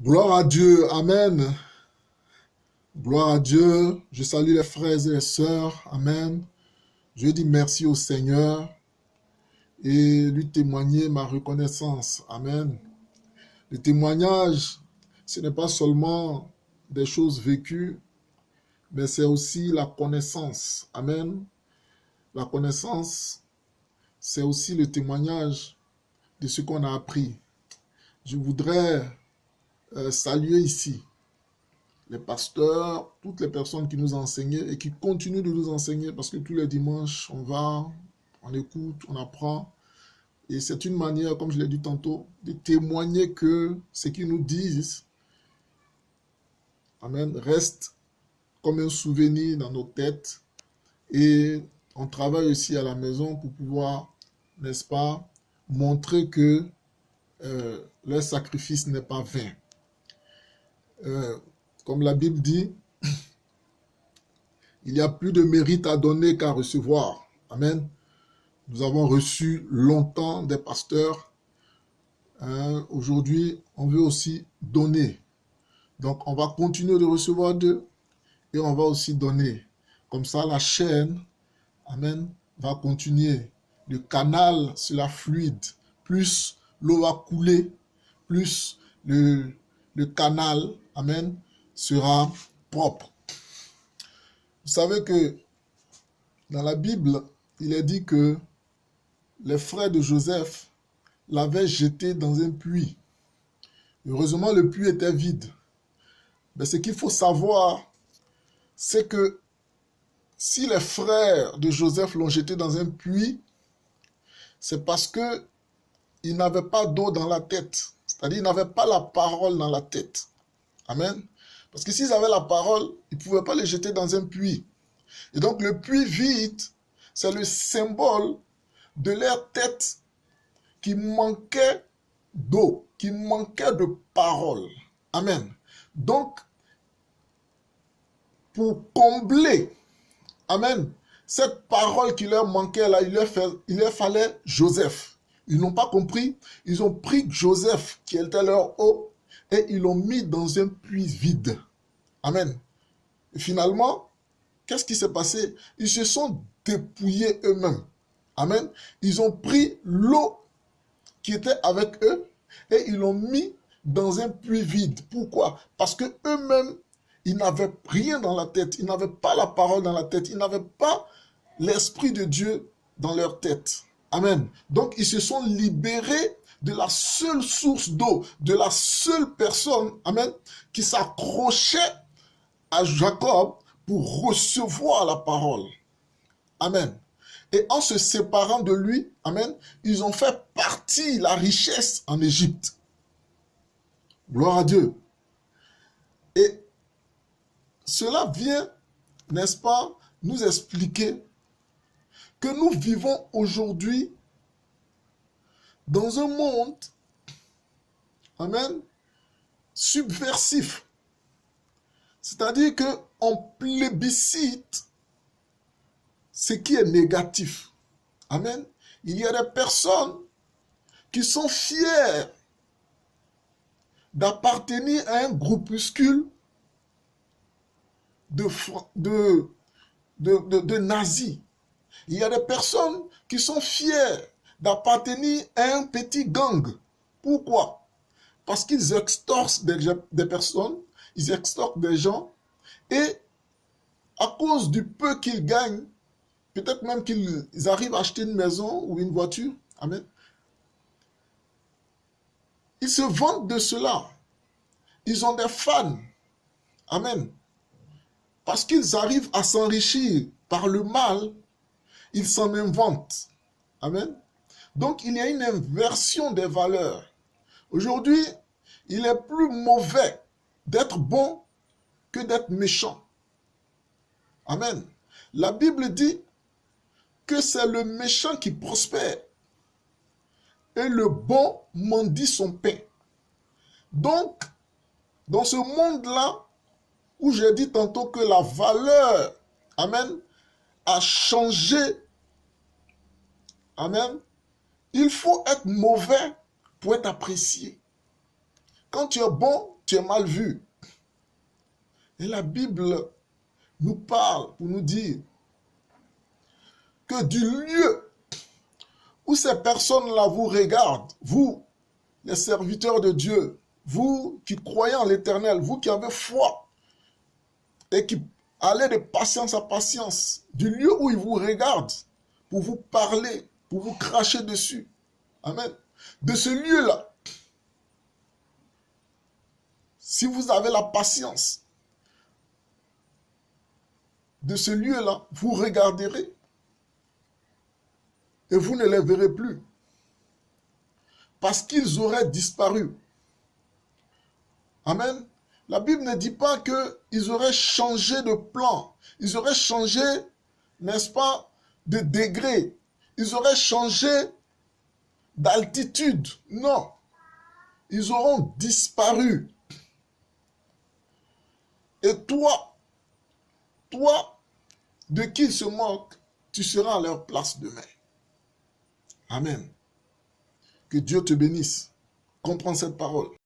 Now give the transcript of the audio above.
Gloire à Dieu, Amen. Gloire à Dieu. Je salue les frères et les sœurs, Amen. Je dis merci au Seigneur et lui témoigner ma reconnaissance, Amen. Le témoignage, ce n'est pas seulement des choses vécues, mais c'est aussi la connaissance, Amen. La connaissance, c'est aussi le témoignage de ce qu'on a appris. Je voudrais saluer ici les pasteurs, toutes les personnes qui nous ont enseigné et qui continuent de nous enseigner parce que tous les dimanches, on va, on écoute, on apprend. Et c'est une manière, comme je l'ai dit tantôt, de témoigner que ce qu'ils nous disent, amen, reste comme un souvenir dans nos têtes. Et on travaille aussi à la maison pour pouvoir, n'est-ce pas, montrer que leur sacrifice n'est pas vain. Comme la Bible dit, il y a plus de mérite à donner qu'à recevoir. Amen. Nous avons reçu longtemps des pasteurs. Aujourd'hui, on veut aussi donner. Donc, on va continuer de recevoir d'eux et on va aussi donner. Comme ça, la chaîne, amen, va continuer. Le canal sera fluide. Plus l'eau va couler, plus le canal, amen, sera propre. Vous savez que dans la Bible, il est dit que les frères de Joseph l'avaient jeté dans un puits. Heureusement, le puits était vide. Mais ce qu'il faut savoir, c'est que si les frères de Joseph l'ont jeté dans un puits, c'est parce qu'ils n'avaient pas d'eau dans la tête. C'est-à-dire qu'ils n'avaient pas la parole dans la tête. Amen. Parce que s'ils avaient la parole, ils ne pouvaient pas les jeter dans un puits. Et donc le puits vide, c'est le symbole de leur tête qui manquait d'eau, qui manquait de parole. Amen. Donc, pour combler, amen, cette parole qui leur manquait là, il leur fallait Joseph. Ils n'ont pas compris. Ils ont pris Joseph, qui était leur eau, et ils l'ont mis dans un puits vide. Amen. Et finalement, qu'est-ce qui s'est passé? Ils se sont dépouillés eux-mêmes. Amen. Ils ont pris l'eau qui était avec eux et ils l'ont mis dans un puits vide. Pourquoi? Parce que eux-mêmes, ils n'avaient rien dans la tête. Ils n'avaient pas la parole dans la tête. Ils n'avaient pas l'Esprit de Dieu dans leur tête. Amen. Donc, ils se sont libérés de la seule source d'eau, de la seule personne, amen, qui s'accrochait à Jacob pour recevoir la parole. Amen. Et en se séparant de lui, amen, ils ont fait partie la richesse en Égypte. Gloire à Dieu. Et cela vient, n'est-ce pas, nous expliquer que nous vivons aujourd'hui dans un monde, amen, subversif. C'est-à-dire qu'on plébiscite ce qui est négatif. Amen. Il y a des personnes qui sont fières d'appartenir à un groupuscule de nazis. Il y a des personnes qui sont fières d'appartenir à un petit gang. Pourquoi? Parce qu'ils extorquent des personnes, ils extorquent des gens, et à cause du peu qu'ils gagnent, peut-être même qu'ils arrivent à acheter une maison ou une voiture, amen, ils se vantent de cela. Ils ont des fans, amen. Parce qu'ils arrivent à s'enrichir par le mal, ils s'en inventent. Amen. Donc, il y a une inversion des valeurs. Aujourd'hui, il est plus mauvais d'être bon que d'être méchant. Amen. La Bible dit que c'est le méchant qui prospère et le bon mendie son pain. Donc, dans ce monde-là, où j'ai dit tantôt que la valeur, amen, a changé, amen, il faut être mauvais pour être apprécié. Quand tu es bon, tu es mal vu. Et la Bible nous parle pour nous dire que du lieu où ces personnes-là vous regardent, vous, les serviteurs de Dieu, vous qui croyez en l'Éternel, vous qui avez foi et qui allez de patience à patience, du lieu où ils vous regardent pour vous parler, pour vous cracher dessus. Amen. De ce lieu-là, si vous avez la patience, de ce lieu-là, vous regarderez et vous ne les verrez plus. Parce qu'ils auraient disparu. Amen. La Bible ne dit pas qu'ils auraient changé de plan. Ils auraient changé, n'est-ce pas, de degré. Ils auraient changé d'altitude. Non. Ils auront disparu. Et toi, de qui ils se moquent, tu seras à leur place demain. Amen. Que Dieu te bénisse. Comprends cette parole.